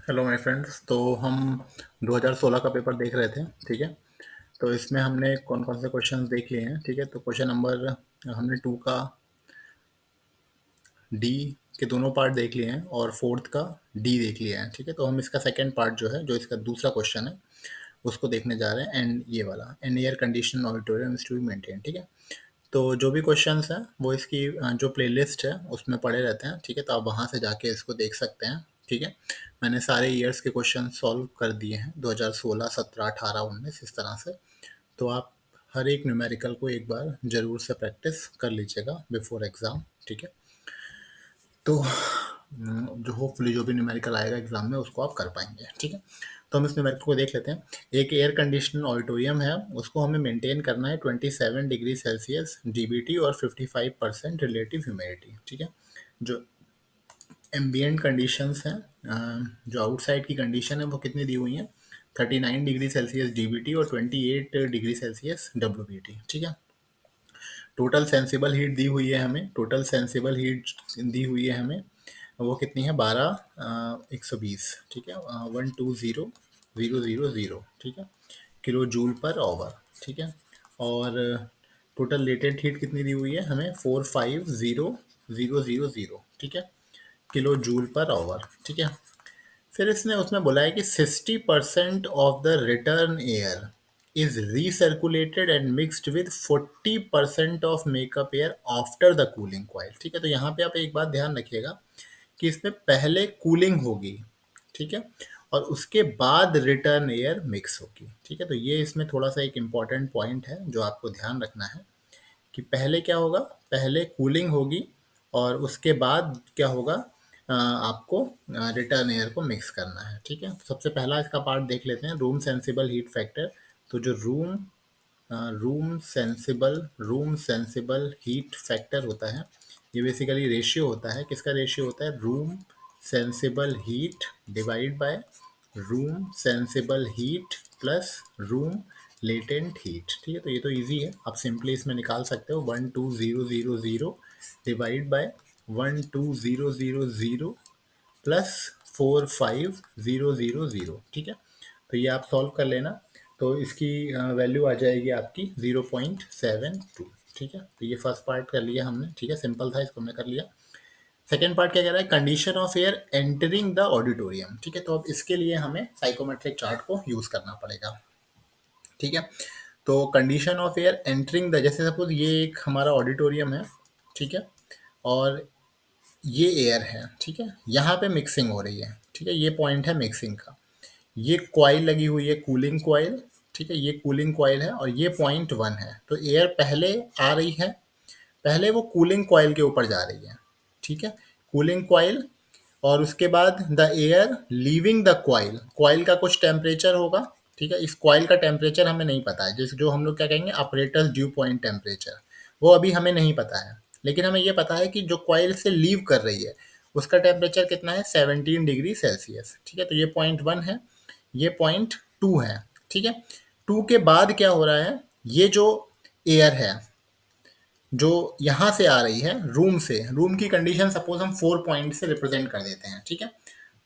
Hello my friends. तो हम 2016 का पेपर देख रहे थे, ठीक है। तो इसमें हमने कौन कौन से क्वेश्चंस देख लिए हैं, ठीक है। तो क्वेश्चन नंबर हमने 2 का डी के दोनों पार्ट देख लिए हैं और फोर्थ का डी देख लिया है, ठीक है। तो हम इसका सेकंड पार्ट जो है, जो इसका दूसरा क्वेश्चन है, उसको देखने जा रहे हैं। एंड ये वाला an air condition auditorium is to be maintain, ठीक है। तो जो भी क्वेश्चंस हैं वो इसकी जो प्लेलिस्ट है उसमें पड़े रहते हैं, ठीक है। तो आप वहाँ से जाके इसको देख सकते हैं, ठीक है। मैंने सारे ईयर्स के क्वेश्चन सॉल्व कर दिए हैं, 2016, 17, 18, 19, इस तरह से। तो आप हर एक न्यूमेरिकल को एक बार ज़रूर से प्रैक्टिस कर लीजिएगा बिफोर एग्ज़ाम, ठीक है। तो जो होपफुली जो भी न्यूमेरिकल आएगा एग्जाम में उसको आप कर पाएंगे, ठीक है। तो हम इस न्यूमेरिकल को देख लेते हैं। एक एयर कंडीशन ऑडिटोरियम है, उसको हमें मेंटेन करना है 27 डिग्री सेल्सियस डीबीटी और 55% रिलेटिव ह्यूमिडिटी, ठीक है। जो एम्बियंट कंडीशंस हैं, जो आउटसाइड की कंडीशन है वो कितनी दी हुई हैं, 39 डिग्री सेल्सियस डीबीटी और 28 डिग्री सेल्सियस डब्ल्यूबीटी, ठीक है। टोटल सेंसिबल हीट दी हुई है हमें, टोटल सेंसिबल हीट दी हुई है हमें, वो कितनी है, 12 120, ठीक है, 120 0 0 0, ठीक है, किलो जूल पर आवर, ठीक है। और टोटल लेटेंट हीट कितनी दी हुई है हमें, 450 0 0 0, ठीक है, किलो जूल पर आवर, ठीक है। फिर इसने उसमें बोला है कि 60% of the return air is recirculated and mixed with 40% of makeup air after the cooling coil, ठीक है। तो यहाँ पे आप एक बात ध्यान रखिएगा कि इसमें पहले कूलिंग होगी, ठीक है, और उसके बाद रिटर्न एयर मिक्स होगी, ठीक है। तो ये इसमें थोड़ा सा एक इम्पॉर्टेंट पॉइंट है जो आपको ध्यान रखना है कि पहले क्या होगा, पहले कूलिंग होगी और उसके बाद क्या होगा, आपको रिटर्न एयर को मिक्स करना है, ठीक है। तो सबसे पहला इसका पार्ट देख लेते हैं, रूम सेंसिबल हीट फैक्टर। तो जो रूम सेंसिबल हीट फैक्टर होता है, ये बेसिकली रेशियो होता है, किसका रेशियो होता है, room sensible heat divide by room sensible heat plus room latent heat, ठीक है। तो ये तो इजी है, आप सिंपली इसमें निकाल सकते हो, 12000 डिवाइड बाय 12000 प्लस 45000, ठीक है। तो ये आप सॉल्व कर लेना। तो इसकी वैल्यू आ जाएगी आपकी 0.72, ठीक है। तो ये फर्स्ट पार्ट कर लिया हमने, ठीक है, सिंपल था, इसको हमने कर लिया। सेकेंड पार्ट क्या कह रहा है, condition of air entering the auditorium, ठीक है। तो अब इसके लिए हमें साइकोमेट्रिक चार्ट को यूज करना पड़ेगा, ठीक है। तो condition of air entering the, जैसे सपोज ये एक हमारा ऑडिटोरियम है, ठीक है, और ये एयर है, ठीक है, यहाँ पे मिक्सिंग हो रही है, ठीक है, ये पॉइंट है मिक्सिंग का। ये कॉइल लगी हुई है, कूलिंग कॉइल, ठीक है, ये कूलिंग कॉइल है और ये पॉइंट 1 है। तो एयर पहले आ रही है, पहले वो कूलिंग कॉइल के ऊपर जा रही है, ठीक है, कूलिंग कॉइल। और उसके बाद the air leaving the coil, coil का कुछ टेम्परेचर होगा, ठीक है। इस कॉइल का टेम्परेचर हमें नहीं पता है, जिस जो हम लोग क्या कहेंगे ऑपरेटर्स ड्यू पॉइंट टेम्परेचर, वो अभी हमें नहीं पता है। लेकिन हमें ये पता है कि जो कॉइल से लीव कर रही है उसका टेम्परेचर कितना है, 17 डिग्री सेल्सियस, ठीक है। तो ये पॉइंट 1 है, ये पॉइंट 2 है, ठीक है। 2 के बाद क्या हो रहा है, ये जो एयर है जो यहाँ से आ रही है रूम से, रूम की कंडीशन सपोज हम 4 पॉइंट से रिप्रेजेंट कर देते हैं, ठीक है।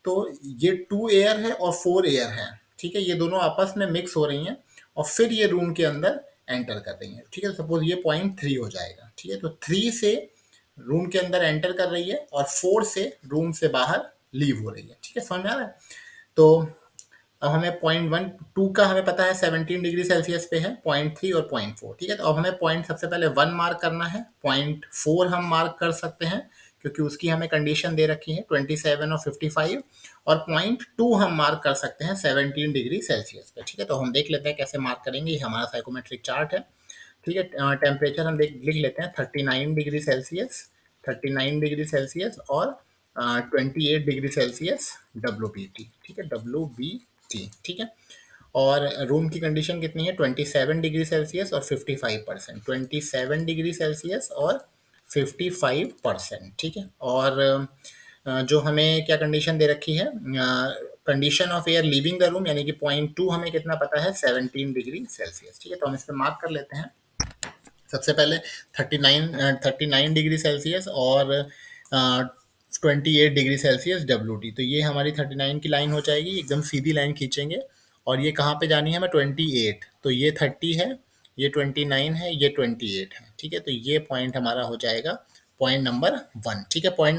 तो ये 2 एयर है और 4 एयर है, ठीक है, ये दोनों आपस में मिक्स हो रही हैं और फिर ये रूम के अंदर एंटर कर रही हैं, ठीक है। सपोज ये पॉइंट 3 हो जाएगा, ठीक है। तो 3 से रूम के अंदर एंटर कर रही है और 4 से रूम से बाहर लीव हो रही है, ठीक है, समझ में आ रहा है। तो अब हमें पॉइंट 1 2 का हमें पता है 17 डिग्री सेल्सियस पे है, पॉइंट 3 और पॉइंट 4, ठीक है। तो अब हमें पॉइंट सबसे पहले 1 मार्क करना है, पॉइंट 4 हम मार्क कर सकते हैं क्योंकि उसकी हमें कंडीशन दे रखी है 27 और 55, और पॉइंट 2 हम मार्क कर सकते हैं 17 डिग्री सेल्सियस पे, ठीक है। तो हम देख लेते हैं कैसे मार्क करेंगे, ये हमारा साइकोमेट्रिक चार्ट है, ठीक है। टेम्परेचर हम लिख लेते हैं 39 डिग्री सेल्सियस, 39 डिग्री सेल्सियस और 28 डिग्री सेल्सियस WBT, ठीक है, WBT, ठीक है। और रूम की कंडीशन कितनी है, 27 डिग्री सेल्सियस और 55%, 27 डिग्री सेल्सियस और 55%, ठीक है। और जो हमें क्या कंडीशन दे रखी है, condition of air leaving the room, यानी कि पॉइंट 2 हमें कितना पता है, 17 डिग्री सेल्सियस, ठीक है। तो हम इस पर मार्क कर लेते हैं। सबसे पहले 39 डिग्री सेल्सियस और 28 डिग्री सेल्सियस WT। तो ये हमारी 39 की लाइन हो जाएगी, एकदम सीधी लाइन खींचेंगे। और ये कहाँ पे जानी है हमें? 28। तो ये 30 है, ये 29 है, ये 28 है, ठीक है। तो ये पॉइंट हमारा हो जाएगा पॉइंट नंबर 1, ठीक है। पॉइंट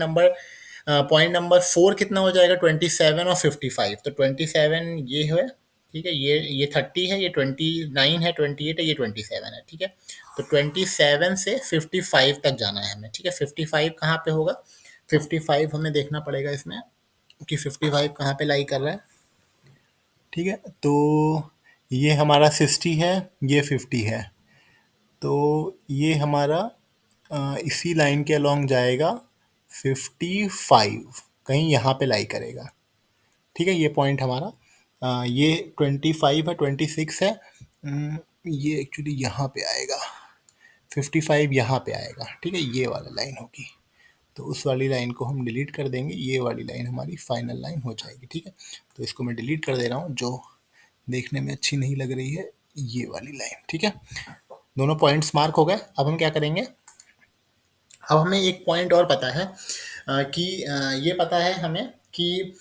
नंबर 4 कितना हो जाएगा? 27 और 55। तो 27 ये है, ठीक है। ये 30 है, ये 29 है, 28 है, ये 27 है, ठीक है। तो 27 से 55 तक जाना है हमें, ठीक है। 55 कहाँ पे होगा? 55 हमें देखना पड़ेगा इसमें कि 55 कहाँ पे लाई कर रहा है, ठीक है। तो ये हमारा 60 है, ये 50 है। तो ये हमारा इसी लाइन के अलोंग जाएगा। 55 कहीं यहाँ पे लाई करेगा, ठीक है। ये पॉइंट हमारा ये 25 है, 26 है। ये एक्चुअली यहाँ पे आएगा, 55 यहाँ पे आएगा, ठीक है। ये वाला लाइन होगी, तो उस वाली लाइन को हम डिलीट कर देंगे। ये वाली लाइन हमारी फाइनल लाइन हो जाएगी, ठीक है। तो इसको मैं डिलीट कर दे रहा हूँ, जो देखने में अच्छी नहीं लग रही है, ये वाली लाइन, ठीक है। दोनों पॉइंट्स मार्क हो गए। अब हम क्या करेंगे? अब हमें एक पॉइंट और पता है ये पता है हमें कि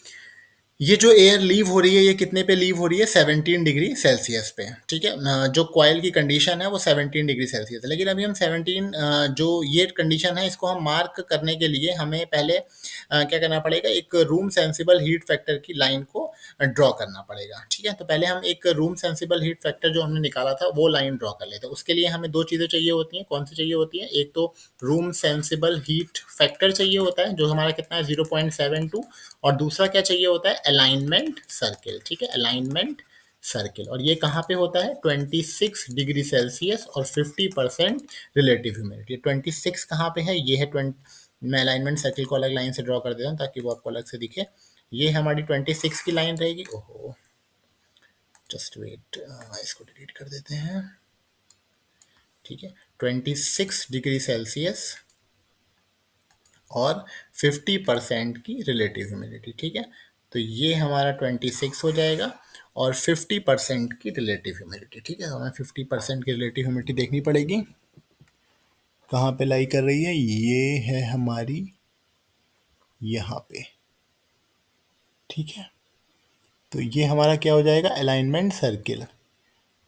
ये जो एयर लीव हो रही है, ये कितने पे लीव हो रही है? 17 डिग्री सेल्सियस पे, ठीक है। जो कॉयल की कंडीशन है वो 17 डिग्री सेल्सियस है। लेकिन अभी हम 17 जो ये कंडीशन है, इसको हम मार्क करने के लिए हमें पहले क्या करना पड़ेगा? एक रूम सेंसिबल हीट फैक्टर की लाइन को ड्रॉ करना पड़ेगा, ठीक है। तो पहले हम एक रूम सेंसिबल हीट फैक्टर जो हमने निकाला था वो लाइन ड्रॉ कर लेते हैं। उसके लिए हमें दो चीज़ें चाहिए होती हैं। कौन सी चाहिए होती है? एक तो रूम सेंसिबल हीट फैक्टर चाहिए होता है, जो हमारा कितना है? 0.72। और दूसरा क्या चाहिए होता है? अलाइनमेंट सर्किल, ठीक है। अलाइनमेंट सर्किल, और ये कहाँ पे होता है? 26 डिग्री सेल्सियस और 50% रिलेटिव ह्यूमिडिटी। 26 कहाँ पे है? ये है 20। मैं अलाइनमेंट सर्किल को अलग लाइन से ड्रॉ कर देता हूँ ताकि वो आपको अलग से दिखे। ये हमारी 26 की लाइन रहेगी। ओहो, जस्ट वेट, इसको डिलीट कर देते हैं, ठीक है। 26 डिग्री सेल्सियस और 50% की रिलेटिव ह्यूमिडिटी, ठीक है। तो ये हमारा 26 हो जाएगा और 50% की रिलेटिव ह्यूमिडिटी, ठीक है। हमें 50% की रिलेटिव ह्यूमिडिटी देखनी पड़ेगी, कहाँ पे लाई कर रही है? ये है हमारी यहाँ पे, ठीक है। तो ये हमारा क्या हो जाएगा? अलाइनमेंट सर्किल,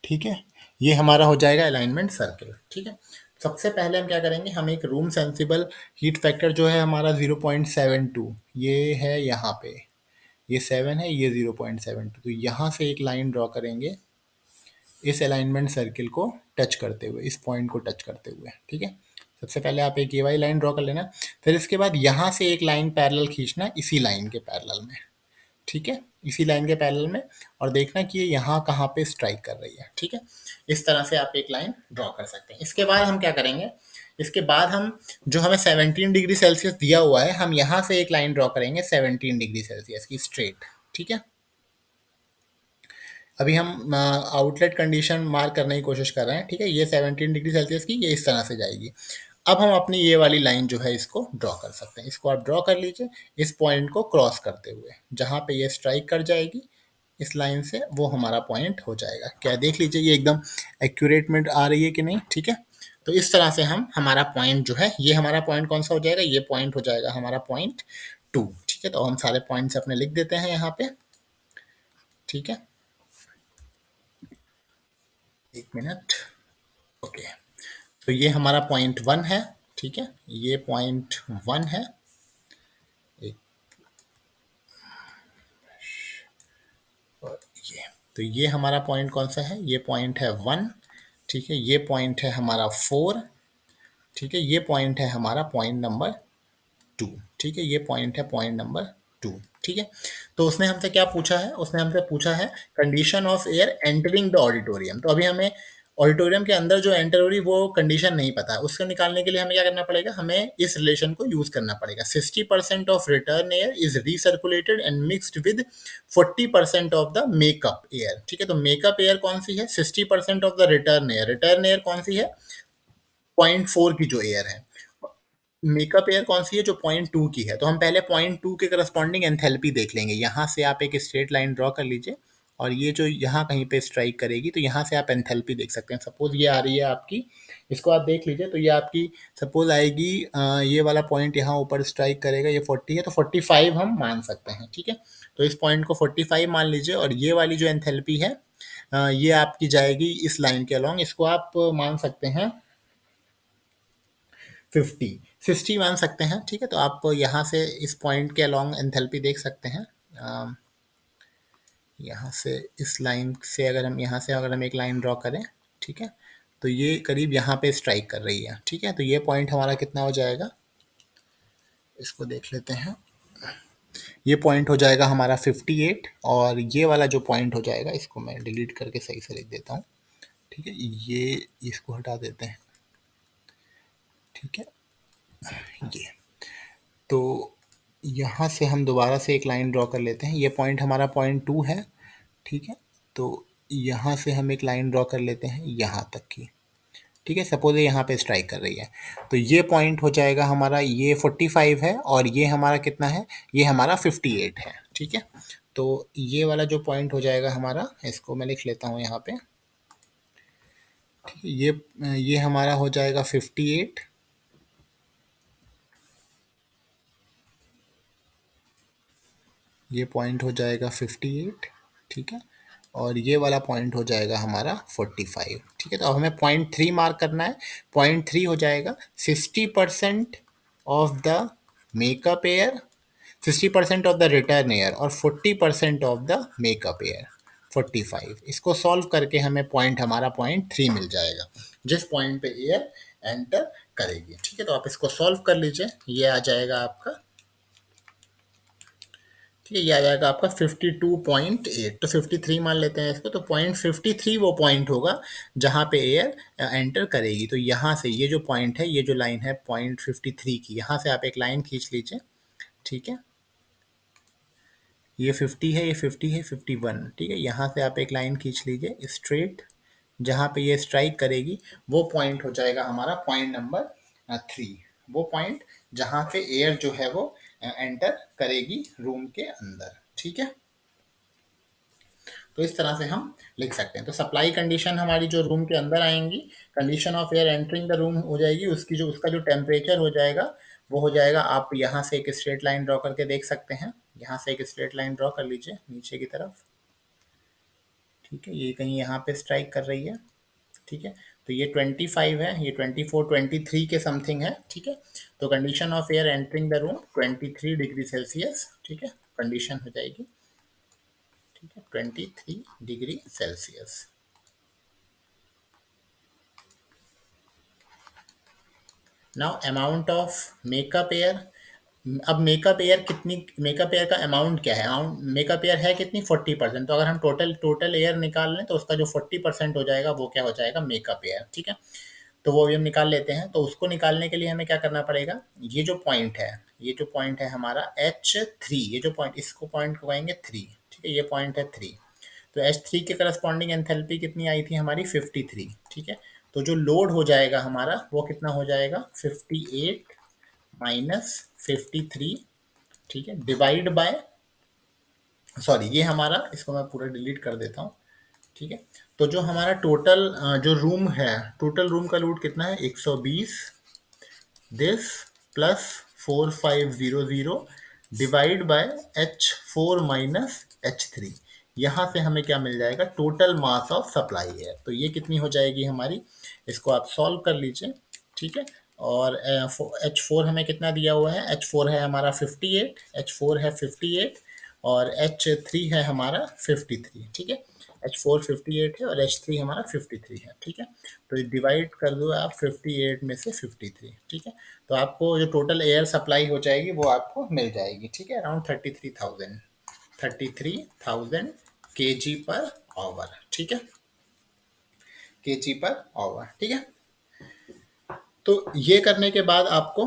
ठीक है। ये हमारा हो जाएगा अलाइनमेंट सर्किल, ठीक है। सबसे पहले हम क्या करेंगे? हम एक रूम सेंसिबल हीट फैक्टर जो है हमारा 0.72, ये है यहाँ पे, ये 7 है, ये 0.72। तो यहाँ से एक लाइन ड्रॉ करेंगे इस अलाइनमेंट सर्किल को टच करते हुए, इस पॉइंट को टच करते हुए, ठीक है। सबसे पहले आप एक ये वाली लाइन ड्रॉ कर लेना। फिर इसके बाद यहाँ से एक लाइन पैरेलल खींचना, इसी लाइन के पैरेलल में, ठीक है, इसी लाइन के पैरेलल में। और देखना कि ये यहाँ कहाँ पे स्ट्राइक कर रही है, ठीक है। इस तरह से आप एक लाइन ड्रॉ कर सकते हैं। इसके बाद हम क्या करेंगे? इसके बाद हम जो हमें 17 डिग्री सेल्सियस दिया हुआ है, हम यहाँ से एक लाइन ड्रॉ करेंगे 17 डिग्री सेल्सियस की स्ट्रेट, ठीक है। अभी हम आउटलेट कंडीशन मार्क करने की कोशिश कर रहे हैं, ठीक है। ये 17 डिग्री सेल्सियस की, ये इस तरह से जाएगी। अब हम अपनी ये वाली लाइन जो है इसको ड्रॉ कर सकते हैं। इसको आप ड्रॉ कर लीजिए इस पॉइंट को क्रॉस करते हुए, जहाँ पे ये स्ट्राइक कर जाएगी इस लाइन से, वो हमारा पॉइंट हो जाएगा। क्या देख लीजिए ये एकदम एक्यूरेट में आ रही है कि नहीं, ठीक है। तो इस तरह से हम हमारा पॉइंट जो है, ये हमारा पॉइंट कौन सा हो जाएगा? ये पॉइंट हो जाएगा हमारा पॉइंट 2, ठीक है। तो हम सारे पॉइंट्स अपने लिख देते हैं यहाँ पे, ठीक है। एक मिनट, ओके। तो ये हमारा पॉइंट 1 है, ठीक है। ये पॉइंट 1 है, एक, और तो ये हमारा पॉइंट कौन सा है? ये पॉइंट है 1, ठीक है। ये पॉइंट है हमारा 4, ठीक है। ये पॉइंट है हमारा पॉइंट नंबर 2, ठीक है। ये पॉइंट है पॉइंट नंबर 2, ठीक है। तो उसने हमसे क्या पूछा है? उसने हमसे पूछा है condition of air entering the auditorium. तो अभी हमें ऑडिटोरियम के अंदर जो एंटर हो रही वो कंडीशन नहीं पता है। उसको निकालने के लिए हमें क्या करना पड़ेगा? हमें इस रिलेशन को यूज करना पड़ेगा। 60% of return air is recirculated and mixed with 40% of the makeup air, ठीक है। तो मेकअप एयर कौन सी है? 60% of the return air. Return air कौन सी है? 0.4 की जो एयर है। मेकअप एयर कौन सी है? जो 0.2 की है। तो हम पहले 0.2 के करस्पॉन्डिंग एंथैल्पी देख लेंगे। यहाँ से आप एक स्ट्रेट लाइन ड्रॉ कर लीजिए और ये जो यहाँ कहीं पे स्ट्राइक करेगी तो यहाँ से आप एंथैल्पी देख सकते हैं। सपोज ये आ रही है आपकी, इसको आप देख लीजिए, तो ये आपकी सपोज आएगी, ये वाला पॉइंट यहाँ ऊपर स्ट्राइक करेगा, ये 40 है तो 45 हम मान सकते हैं, ठीक है। तो इस पॉइंट को 45 मान लीजिए, और ये वाली जो एंथैल्पी है ये आपकी जाएगी इस लाइन के अलॉन्ग, इसको आप मान सकते हैं 50 मान सकते हैं, ठीक है। तो आप यहाँ से इस पॉइंट के अलॉन्ग एंथैल्पी देख सकते हैं। यहाँ से इस लाइन से अगर हम एक लाइन ड्रॉ करें, ठीक है, तो ये करीब यहाँ पे स्ट्राइक कर रही है, ठीक है। तो ये पॉइंट हमारा कितना हो जाएगा, इसको देख लेते हैं। ये पॉइंट हो जाएगा हमारा 58, और ये वाला जो पॉइंट हो जाएगा, इसको मैं डिलीट करके सही से लिख देता हूँ, ठीक है। ये इसको हटा देते हैं, ठीक है। ये तो यहाँ से हम दोबारा से एक लाइन ड्रॉ कर लेते हैं। ये पॉइंट हमारा पॉइंट 2 है, ठीक है। तो यहाँ से हम एक लाइन ड्रॉ कर लेते हैं यहाँ तक की, ठीक है। सपोज ये यहाँ पे स्ट्राइक कर रही है, तो ये पॉइंट हो जाएगा हमारा, ये 45 है, और ये हमारा कितना है, ये हमारा 58 है, ठीक है। तो ये वाला जो पॉइंट हो जाएगा हमारा, इसको मैं लिख लेता हूँ यहाँ पे, ठीक है। ये हमारा हो जाएगा 58, ये पॉइंट हो जाएगा 58, ठीक है। और ये वाला पॉइंट हो जाएगा हमारा 45, ठीक है। तो अब हमें पॉइंट 3 मार्क करना है। पॉइंट 3 हो जाएगा 60% of the makeup air, 60% of the return air, और 40% ऑफ द मेकअप एयर 45। इसको सॉल्व करके हमें पॉइंट, हमारा पॉइंट 3 मिल जाएगा, जिस पॉइंट पे एयर एंटर करेगी, ठीक है। तो आप इसको सॉल्व कर लीजिए, ये आ जाएगा आपका, ठीक है, ये आ जाएगा आपका 52.8। तो 53 मान लेते हैं इसको, तो पॉइंट 53 वो पॉइंट होगा जहाँ पे एयर एंटर करेगी। तो यहाँ से ये जो पॉइंट है, ये जो लाइन है पॉइंट 53 की, यहाँ से आप एक लाइन खींच लीजिए, ठीक है। ये 50 है, ये 50 है, 51, ठीक है। यहाँ से आप एक लाइन खींच लीजिए स्ट्रेट, जहाँ पे ये स्ट्राइक करेगी वो पॉइंट हो जाएगा हमारा पॉइंट नंबर 3। वो पॉइंट जहाँ पे एयर जो है वो एंटर करेगी रूम के अंदर, ठीक है। तो इस तरह से हम लिख सकते हैं। तो सप्लाई कंडीशन हमारी जो रूम के अंदर आएंगी, condition of air entering the room हो जाएगी, उसकी जो उसका जो टेम्परेचर हो जाएगा वो हो जाएगा, आप यहाँ से एक स्ट्रेट लाइन ड्रॉ करके देख सकते हैं। यहाँ से एक स्ट्रेट लाइन ड्रॉ कर लीजिए नीचे की तरफ, ठीक है। ये कहीं यहाँ पे स्ट्राइक कर रही है, ठीक है। तो ये 25 है, ये 24 23 के समथिंग है, ठीक है। तो condition of air entering the room 23 degree Celsius, ठीक है, कंडीशन हो जाएगी, ठीक है, 23 degree Celsius. Now amount of makeup air. अब मेकअप एयर कितनी, मेकअप एयर का अमाउंट क्या है, अमाउंट मेकअप एयर है कितनी 40%। तो अगर हम टोटल टोटल एयर निकाल लें तो उसका जो 40% हो जाएगा वो क्या हो जाएगा, मेकअप एयर, ठीक है। तो वो भी हम निकाल लेते हैं। तो उसको निकालने के लिए हमें क्या करना पड़ेगा, ये जो पॉइंट है, ये जो पॉइंट है हमारा H3, ये जो पॉइंट, इसको पॉइंट को कहेंगे 3, ठीक है। ये पॉइंट है 3। तो H3 के करस्पॉन्डिंग एंथैल्पी कितनी आई थी हमारी 53, ठीक है। तो जो लोड हो जाएगा हमारा वो कितना हो जाएगा 58 माइनस 53, ठीक है, डिवाइड बाय, सॉरी ये हमारा, इसको मैं पूरा डिलीट कर देता हूँ, ठीक है। तो जो हमारा टोटल जो रूम है, टोटल रूम का लोड कितना है 120 this plus 4500 divide by H4 minus H3। यहाँ से हमें क्या मिल जाएगा, टोटल मास ऑफ सप्लाई है। तो ये कितनी हो जाएगी हमारी, इसको आप सॉल्व कर लीजिए, ठीक है। और H4 हमें कितना दिया हुआ है, H4 है हमारा 58, H4 है 58, और H3 है हमारा 53, ठीक है। H4 58 है और H3 हमारा 53 है, ठीक है। तो डिवाइड कर दो आप 58 में से 53, ठीक है। तो आपको जो टोटल एयर सप्लाई हो जाएगी वो आपको मिल जाएगी, ठीक है, अराउंड 33,000 kg पर आवर, ठीक है, kg पर आवर, ठीक है। तो ये करने के बाद आपको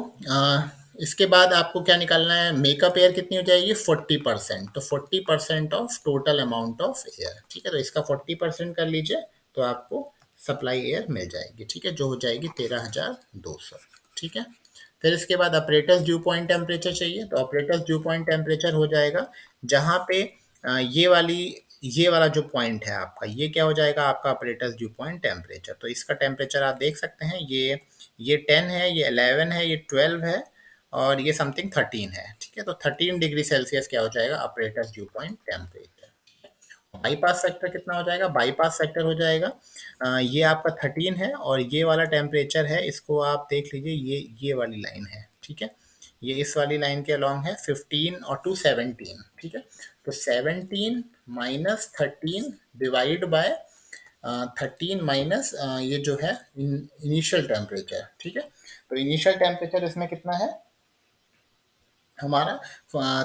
इसके बाद आपको क्या निकालना है, मेकअप एयर कितनी हो जाएगी 40%। तो 40% of total amount of air, ठीक है। तो इसका 40% कर लीजिए, तो आपको सप्लाई एयर मिल जाएगी, ठीक है, जो हो जाएगी 13,200, ठीक है। फिर इसके बाद ऑपरेटर्स ड्यू पॉइंट टेम्परेचर चाहिए। तो ऑपरेटर्स ड्यू पॉइंट टेम्परेचर हो जाएगा जहाँ पे ये वाली ये वाला जो पॉइंट है आपका, ये क्या हो जाएगा आपका ऑपरेटर्स ड्यू पॉइंट टेम्परेचर। तो इसका टेम्परेचर आप देख सकते हैं, ये 10 है, ये 11 है, ये 12 है, और ये समथिंग 13 है। ठीक है, तो 13 डिग्री सेल्सियस क्या हो जाएगा operators due point temperature. Bypass factor कितना हो जाएगा? बाईपास फैक्टर हो जाएगा ये आपका 13 है, और ये वाला टेम्परेचर है, इसको आप देख लीजिए, ये वाली लाइन है। ठीक है, ये इस वाली लाइन के अलॉन्ग है 15 और टू 17। ठीक है, तो 17 माइनस 13 डिवाइड बाय 13 माइनस ये जो है इनिशियल टेम्परेचर। ठीक है, तो इनिशियल टेम्परेचर इसमें कितना है हमारा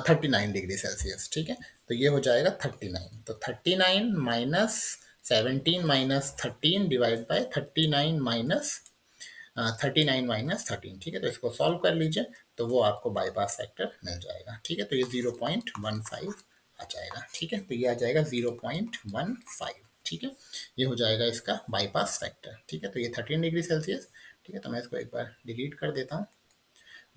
39 डिग्री सेल्सियस। ठीक है, तो ये हो जाएगा 39, तो 39 minus 17 minus 13 divide by 39 minus 13। ठीक है, तो इसको सॉल्व कर लीजिए, तो वो आपको बाईपास फैक्टर मिल जाएगा। ठीक है, तो ये 0.15 आ जाएगा। ठीक है, तो ये आ जाएगा 0.15। ठीक है, ये हो जाएगा इसका बाईपास फैक्टर। ठीक है, तो ये 13 डिग्री सेल्सियस। ठीक है, तो मैं इसको एक बार डिलीट कर देता हूँ,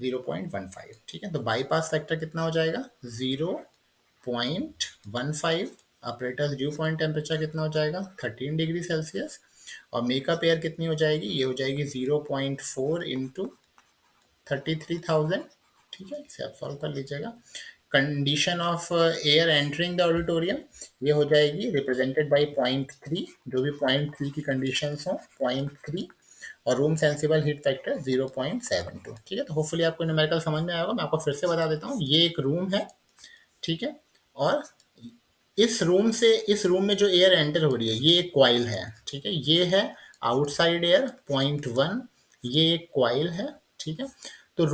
0.15। ठीक है, तो बाईपास फैक्टर कितना हो जाएगा? 0.15। ऑपरेटर्स ड्यू पॉइंट टेम्परेचर कितना हो जाएगा? 13 डिग्री सेल्सियस। और मेकअप एयर कितनी हो जाएगी? ये हो जाएगी 0.4 इंटू 33,000। ठीक है, इसे आप सॉल्व कर लीजिएगा। Condition of air entering the auditorium, ये हो जाएगी रिप्रेजेंटेड बाई 0.3, जो भी 0.3 की कंडीशन हो 0.3, और रूम सेंसिबल हीट फैक्टर 0.72। ठीक है, तो होपफुली आपको न्यूमेरिकल समझ में आएगा। मैं आपको फिर से बता देता हूँ, ये एक रूम है। ठीक है, और इस रूम में जो एयर एंटर हो रही है, ये एक क्वाइल है। ठीक है, ये है आउटसाइड एयर 0.1, ये एक क्वाइल है। ठीक है, तो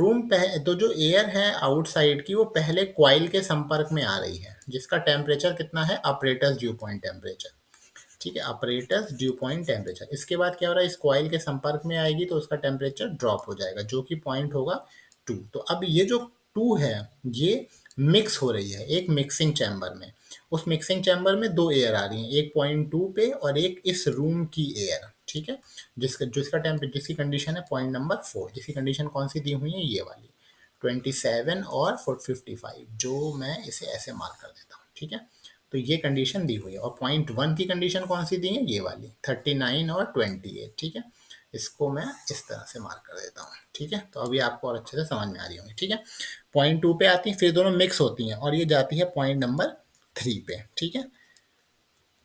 तो जो एयर है आउटसाइड की, वो पहले क्वाइल के संपर्क में आ रही है, जिसका टेम्परेचर कितना है? Operators due point temperature. ठीक है, ऑपरेटर्स ड्यू पॉइंट टेम्परेचर। इसके बाद क्या हो रहा है? इस कॉइल के संपर्क में आएगी, तो उसका टेम्परेचर ड्रॉप हो जाएगा, जो कि पॉइंट होगा 2। तो अब ये जो 2 है, ये मिक्स हो रही है एक मिक्सिंग चैम्बर में। उस मिक्सिंग चैम्बर में दो एयर आ रही है, एक 0.2 पे और एक इस रूम की एयर। ठीक है, जिसकी कंडीशन है पॉइंट नंबर 4। जिसकी कंडीशन कौन सी दी हुई है? ये वाली 27 और 55, जो मैं इसे ऐसे मार्क कर देता हूँ। ठीक है, तो ये कंडीशन दी हुई है। और 0.1 की कंडीशन कौन सी दी है? ये वाली 39 और 28। ठीक है, इसको मैं इस तरह से मार्क कर देता हूँ। ठीक है, तो अभी आपको और अच्छे से समझ में आ रही होंगी। ठीक है, 0.2 पे आती है, फिर दोनों मिक्स होती हैं, और ये जाती है पॉइंट नंबर 3 पे। ठीक है,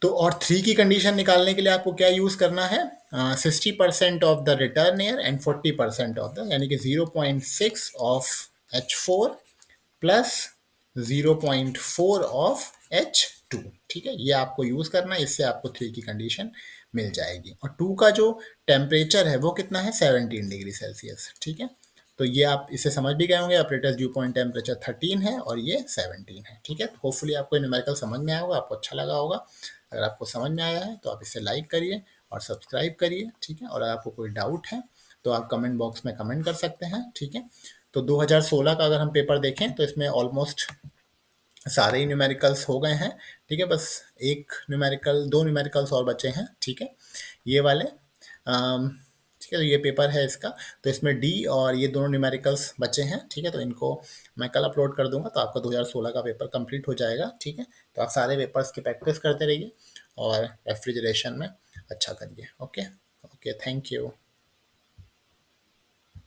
तो और 3 की कंडीशन निकालने के लिए आपको क्या यूज करना है? 60% of the return air and 40% of the, यानी कि 0.6 of H4 plus 0.4 of H2। ठीक है, ये आपको यूज करना है, इससे आपको 3 की कंडीशन मिल जाएगी। और 2 का जो टेम्परेचर है वो कितना है? 17 डिग्री सेल्सियस। ठीक है, तो ये आप इसे समझ भी गए होंगे, ऑपरेटर्स ड्यू पॉइंट टेम्परेचर 13 है और ये 17 है। ठीक है, तो होपफुली आपको न्यूमेरिकल समझ में आया होगा, आपको अच्छा लगा होगा। अगर आपको समझ में आया है तो आप इसे लाइक करिए और सब्सक्राइब करिए। ठीक है, और अगर आपको कोई डाउट है तो आप कमेंट बॉक्स में कमेंट कर सकते हैं। ठीक है, तो 2016 का अगर हम पेपर देखें तो इसमें ऑलमोस्ट सारे ही न्यूमेरिकल्स हो गए हैं। ठीक है, बस दो न्यूमेरिकल्स और बचे हैं। ठीक है, ये वाले ठीक है, तो ये पेपर है इसका। तो इसमें डी और ये दोनों न्यूमेरिकल्स बचे हैं। ठीक है, तो इनको मैं कल अपलोड कर दूंगा, तो आपका 2016 का पेपर कंप्लीट हो जाएगा। ठीक है, तो आप सारे पेपर्स की प्रैक्टिस करते रहिए और रेफ्रिजरेशन में अच्छा करिए। Okay okay, thank you.